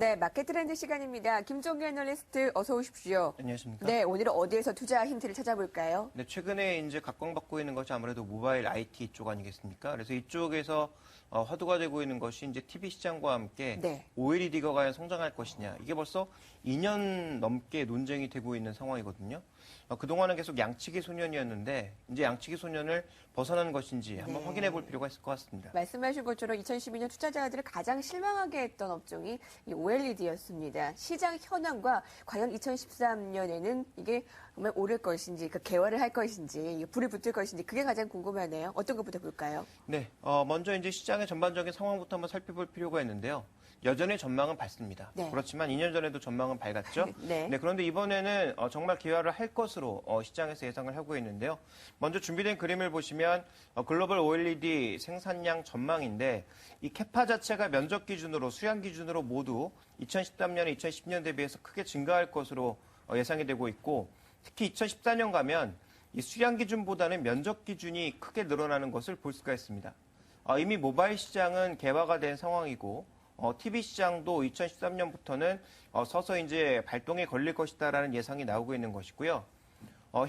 네, 마켓 트렌드 시간입니다. 김종규 애널리스트 어서 오십시오. 안녕하십니까? 네, 오늘은 어디에서 투자 힌트를 찾아볼까요? 네, 최근에 이제 각광받고 있는 것이 아무래도 모바일 IT 쪽 아니겠습니까? 그래서 이쪽에서 화두가 되고 있는 것이 이제 TV 시장과 함께 네. OLED가 과연 성장할 것이냐. 이게 벌써 2년 넘게 논쟁이 되고 있는 상황이거든요. 그동안은 계속 양치기 소년이었는데 이제 양치기 소년을 벗어나는 것인지 한번 네. 확인해 볼 필요가 있을 것 같습니다. 말씀하신 것처럼 2012년 투자자들을 가장 실망하게 했던 업종이 이 OLED였습니다. 시장 현황과 과연 2013년에는 이게 정말 오를 것인지, 그 개화를 할 것인지, 불이 붙을 것인지 그게 가장 궁금하네요. 어떤 것부터 볼까요? 네, 먼저 이제 시장의 전반적인 상황부터 한번 살펴볼 필요가 있는데요. 여전히 전망은 밝습니다. 네. 그렇지만 2년 전에도 전망은 밝았죠. 네. 그런데 이번에는 정말 기여를 할 것으로 시장에서 예상을 하고 있는데요. 먼저 준비된 그림을 보시면 글로벌 OLED 생산량 전망인데 이 캐파 자체가 면적 기준으로 수량 기준으로 모두 2013년에 2010년 대비해서 크게 증가할 것으로 예상이 되고 있고 특히 2014년 가면 이 수량 기준보다는 면적 기준이 크게 늘어나는 것을 볼 수가 있습니다. 이미 모바일 시장은 개화가 된 상황이고 TV 시장도 2013년부터는 서서 이제 발동에 걸릴 것이다라는 예상이 나오고 있는 것이고요.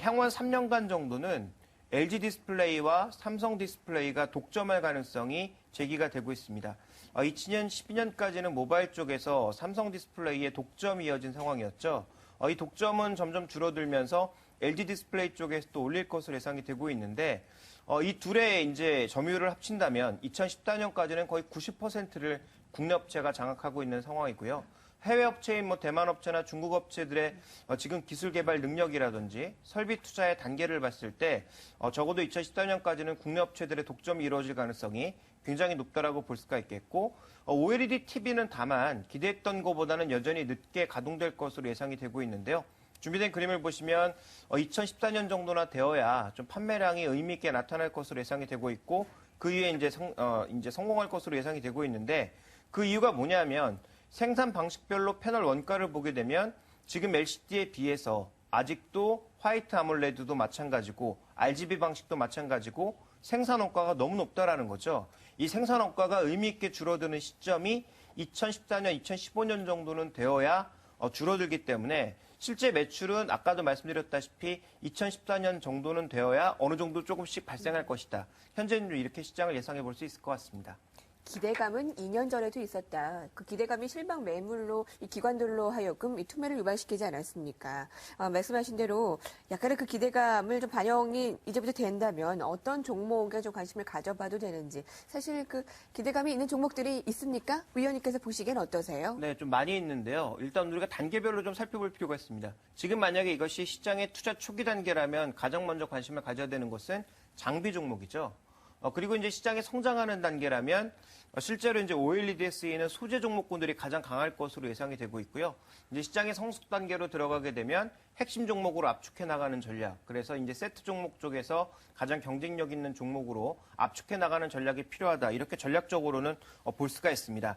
향후 3년간 정도는 LG 디스플레이와 삼성 디스플레이가 독점할 가능성이 제기가 되고 있습니다. 2012년까지는 모바일 쪽에서 삼성 디스플레이의 독점이 이어진 상황이었죠. 이 독점은 점점 줄어들면서 LG 디스플레이 쪽에서 또 올릴 것으로 예상이 되고 있는데 이 둘의 이제 점유율을 합친다면 2014년까지는 거의 90%를 국내 업체가 장악하고 있는 상황이고요. 해외 업체인 대만 업체나 중국 업체들의 지금 기술 개발 능력이라든지 설비 투자의 단계를 봤을 때 적어도 2014년까지는 국내 업체들의 독점이 이루어질 가능성이 굉장히 높다라고 볼 수가 있겠고 OLED TV는 다만 기대했던 것보다는 여전히 늦게 가동될 것으로 예상이 되고 있는데요. 준비된 그림을 보시면 2014년 정도나 되어야 좀 판매량이 의미 있게 나타날 것으로 예상이 되고 있고 그 이후에 이제 성공할 것으로 예상이 되고 있는데 그 이유가 뭐냐면 생산 방식별로 패널 원가를 보게 되면 지금 LCD에 비해서 아직도 화이트 아몰레드도 마찬가지고 RGB 방식도 마찬가지고 생산 원가가 너무 높다라는 거죠. 이 생산 원가가 의미 있게 줄어드는 시점이 2014년, 2015년 정도는 되어야 줄어들기 때문에 실제 매출은 아까도 말씀드렸다시피 2014년 정도는 되어야 어느 정도 조금씩 발생할 것이다. 현재는 이렇게 시장을 예상해 볼 수 있을 것 같습니다. 기대감은 2년 전에도 있었다. 그 기대감이 실망 매물로 이 기관들로 하여금 이 투매를 유발시키지 않았습니까? 말씀하신 대로 약간의 그 기대감을 좀 반영이 이제부터 된다면 어떤 종목에 좀 관심을 가져봐도 되는지 사실 그 기대감이 있는 종목들이 있습니까? 위원님께서 보시기엔 어떠세요? 네, 좀 많이 있는데요. 일단 우리가 단계별로 좀 살펴볼 필요가 있습니다. 지금 만약에 이것이 시장의 투자 초기 단계라면 가장 먼저 관심을 가져야 되는 것은 장비 종목이죠. 그리고 이제 시장이 성장하는 단계라면 실제로 이제 OLED에 쓰이는 소재 종목군들이 가장 강할 것으로 예상이 되고 있고요. 이제 시장의 성숙 단계로 들어가게 되면 핵심 종목으로 압축해 나가는 전략. 그래서 이제 세트 종목 쪽에서 가장 경쟁력 있는 종목으로 압축해 나가는 전략이 필요하다. 이렇게 전략적으로는 볼 수가 있습니다.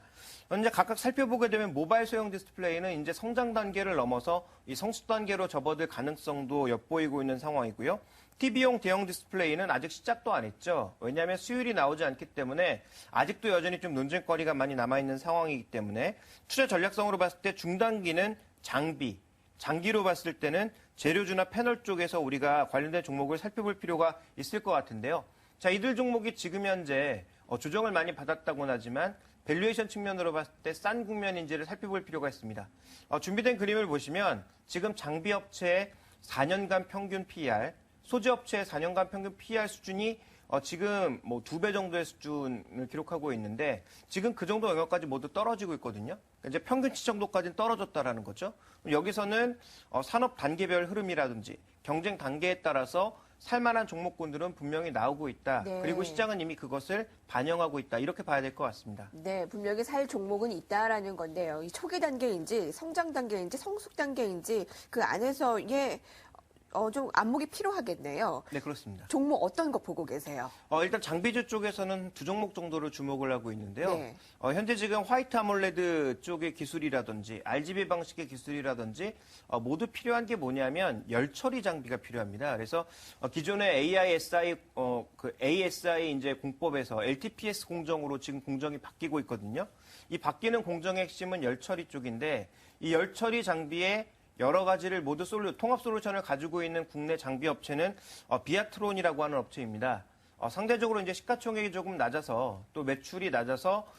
이제 각각 살펴보게 되면 모바일 소형 디스플레이는 이제 성장 단계를 넘어서 이 성숙 단계로 접어들 가능성도 엿보이고 있는 상황이고요. TV용 대형 디스플레이는 아직 시작도 안 했죠. 왜냐하면 수율이 나오지 않기 때문에 아직도 여전히 좀 논쟁거리가 많이 남아있는 상황이기 때문에 투자 전략성으로 봤을 때 중단기는 장기로 봤을 때는 재료주나 패널 쪽에서 우리가 관련된 종목을 살펴볼 필요가 있을 것 같은데요. 자, 이들 종목이 지금 현재 조정을 많이 받았다고는 하지만 밸류에이션 측면으로 봤을 때 싼 국면인지를 살펴볼 필요가 있습니다. 준비된 그림을 보시면 지금 장비 업체의 4년간 평균 PER, 소재 업체의 4년간 평균 PER 수준이 지금 2배 정도의 수준을 기록하고 있는데 지금 그 정도 영역까지 모두 떨어지고 있거든요. 이제 평균치 정도까지는 떨어졌다라는 거죠. 여기서는 산업 단계별 흐름이라든지 경쟁 단계에 따라서 살만한 종목군들은 분명히 나오고 있다. 네. 그리고 시장은 이미 그것을 반영하고 있다. 이렇게 봐야 될 것 같습니다. 네, 분명히 살 종목은 있다라는 건데요. 이 초기 단계인지 성장 단계인지 성숙 단계인지 그 안에서의 좀 안목이 필요하겠네요. 네, 그렇습니다. 종목 어떤 거 보고 계세요? 일단 장비주 쪽에서는 두 종목 정도를 주목을 하고 있는데요. 네. 현재 지금 화이트 아몰레드 쪽의 기술이라든지 RGB 방식의 기술이라든지 모두 필요한 게 뭐냐면 열 처리 장비가 필요합니다. 그래서 기존의 ASI 이제 공법에서 LTPS 공정으로 지금 공정이 바뀌고 있거든요. 이 바뀌는 공정의 핵심은 열 처리 쪽인데 이 열 처리 장비에 여러 가지를 모두 통합 솔루션을 가지고 있는 국내 장비 업체는 비아트론이라고 하는 업체입니다. 상대적으로 이제 시가총액이 조금 낮아서 또 매출이 낮아서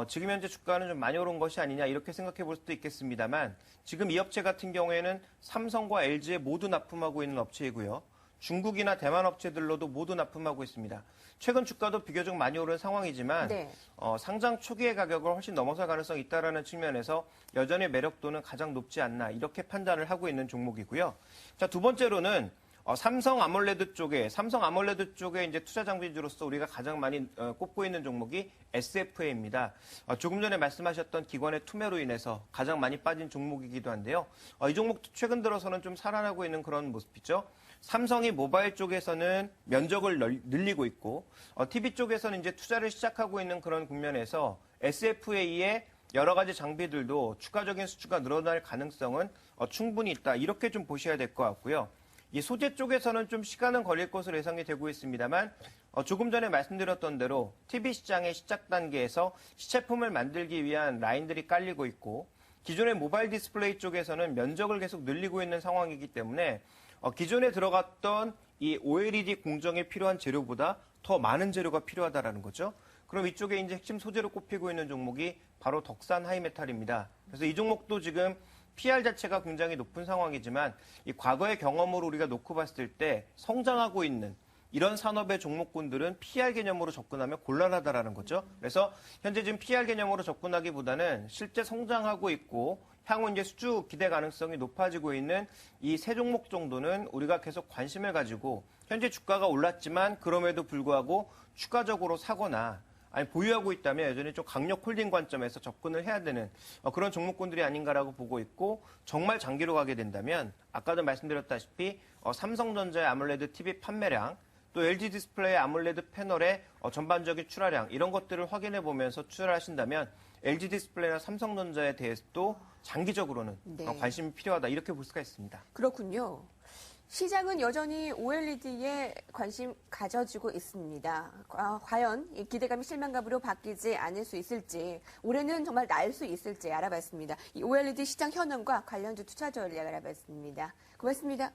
지금 현재 주가는 좀 많이 오른 것이 아니냐 이렇게 생각해 볼 수도 있겠습니다만 지금 이 업체 같은 경우에는 삼성과 LG에 모두 납품하고 있는 업체이고요. 중국이나 대만 업체들로도 모두 납품하고 있습니다. 최근 주가도 비교적 많이 오른 상황이지만 네. 상장 초기의 가격을 훨씬 넘어설 가능성이 있다는 측면에서 여전히 매력도는 가장 높지 않나 이렇게 판단을 하고 있는 종목이고요. 자, 두 번째로는 삼성 아몰레드 쪽에 이제 투자 장비주로서 우리가 가장 많이 꼽고 있는 종목이 SFA입니다. 조금 전에 말씀하셨던 기관의 투매로 인해서 가장 많이 빠진 종목이기도 한데요. 이 종목도 최근 들어서는 좀 살아나고 있는 그런 모습이죠. 삼성이 모바일 쪽에서는 면적을 늘리고 있고 TV 쪽에서는 이제 투자를 시작하고 있는 그런 국면에서 SFA의 여러 가지 장비들도 추가적인 수주가 늘어날 가능성은 충분히 있다. 이렇게 좀 보셔야 될 것 같고요. 이 소재 쪽에서는 좀 시간은 걸릴 것으로 예상이 되고 있습니다만 조금 전에 말씀드렸던 대로 TV 시장의 시작 단계에서 시제품을 만들기 위한 라인들이 깔리고 있고 기존의 모바일 디스플레이 쪽에서는 면적을 계속 늘리고 있는 상황이기 때문에 기존에 들어갔던 이 OLED 공정에 필요한 재료보다 더 많은 재료가 필요하다라는 거죠. 그럼 이쪽에 이제 핵심 소재로 꼽히고 있는 종목이 바로 덕산 하이메탈입니다. 그래서 이 종목도 지금 PR 자체가 굉장히 높은 상황이지만 이 과거의 경험으로 우리가 놓고 봤을 때 성장하고 있는 이런 산업의 종목군들은 PR 개념으로 접근하면 곤란하다라는 거죠. 그래서 현재 지금 PR 개념으로 접근하기보다는 실제 성장하고 있고 향후 이제 수주 기대 가능성이 높아지고 있는 이 세 종목 정도는 우리가 계속 관심을 가지고 현재 주가가 올랐지만 그럼에도 불구하고 추가적으로 사거나 아니 보유하고 있다면 여전히 좀 강력 홀딩 관점에서 접근을 해야 되는 그런 종목군들이 아닌가라고 보고 있고 정말 장기로 가게 된다면 아까도 말씀드렸다시피 삼성전자의 아몰레드 TV 판매량 또 LG 디스플레이 아몰레드 패널의 전반적인 출하량 이런 것들을 확인해 보면서 투자를 하신다면 LG 디스플레이나 삼성전자에 대해서도 장기적으로는 네. 관심이 필요하다 이렇게 볼 수가 있습니다. 그렇군요. 시장은 여전히 OLED에 관심 가져지고 있습니다. 과연 이 기대감이 실망감으로 바뀌지 않을 수 있을지, 올해는 정말 날 수 있을지 알아봤습니다. 이 OLED 시장 현황과 관련주 투자 전략 알아봤습니다. 고맙습니다.